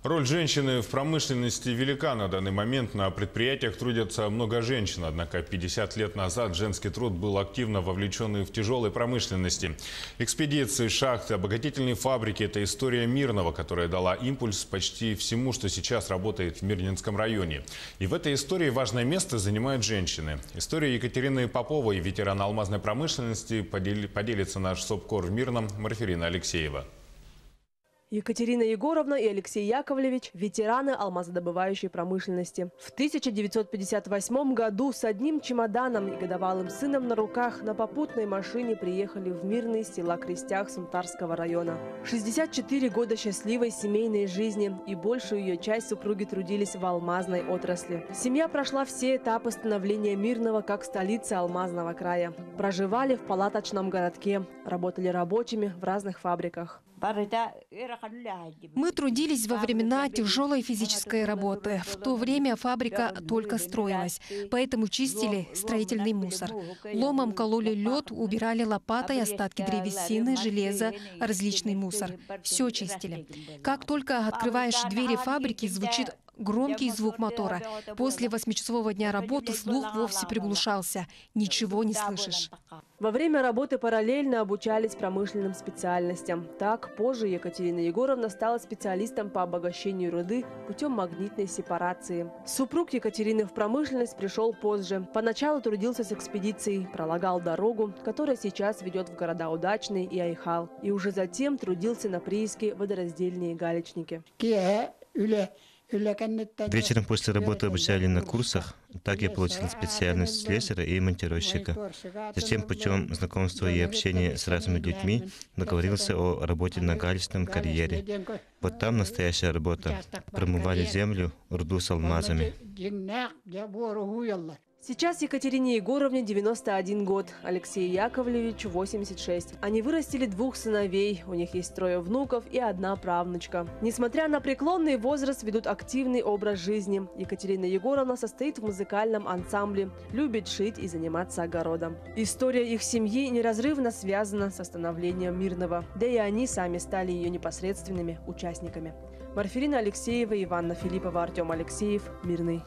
Роль женщины в промышленности велика на данный момент. На предприятиях трудятся много женщин. Однако 50 лет назад женский труд был активно вовлечен в тяжелой промышленности. Экспедиции, шахты, обогатительные фабрики – это история Мирного, которая дала импульс почти всему, что сейчас работает в Мирнинском районе. И в этой истории важное место занимают женщины. История Екатерины Поповой, ветерана алмазной промышленности, поделится наш СОБКОР в Мирном Марфирина Алексеева. Екатерина Егоровна и Алексей Яковлевич – ветераны алмазодобывающей промышленности. В 1958 году с одним чемоданом и годовалым сыном на руках на попутной машине приехали в Мирный села Крестях Сунтарского района. 64 года счастливой семейной жизни, и большую ее часть супруги трудились в алмазной отрасли. Семья прошла все этапы становления Мирного как столицы алмазного края. Проживали в палаточном городке, работали рабочими в разных фабриках. Мы трудились во времена тяжелой физической работы. В то время фабрика только строилась, поэтому чистили строительный мусор. Ломом кололи лед, убирали лопатой остатки древесины, железа, различный мусор. Все чистили. Как только открываешь двери фабрики, звучит громкий звук мотора. После 8-часового дня работы слух вовсе приглушался. Ничего не слышишь. Во время работы параллельно обучались промышленным специальностям. Так, позже Екатерина Егоровна стала специалистом по обогащению руды путем магнитной сепарации. Супруг Екатерины в промышленность пришел позже. Поначалу трудился с экспедицией, пролагал дорогу, которая сейчас ведет в города Удачный и Айхал. И уже затем трудился на прииске водораздельные галечники. Вечером после работы обучали на курсах. Так я получил специальность слесаря и монтировщика. Затем путем знакомства и общения с разными людьми договорился о работе на галечном карьере. Вот там настоящая работа. Промывали землю, руду с алмазами. Сейчас Екатерине Егоровне 91 год, Алексею Яковлевичу 86. Они вырастили 2 сыновей, у них есть 3 внуков и 1 правнучка. Несмотря на преклонный возраст, ведут активный образ жизни. Екатерина Егоровна состоит в музыкальном ансамбле, любит шить и заниматься огородом. История их семьи неразрывно связана с становлением Мирного, да и они сами стали ее непосредственными участниками. Марфирина Алексеева, Иванна Филиппова, Артем Алексеев, Мирный.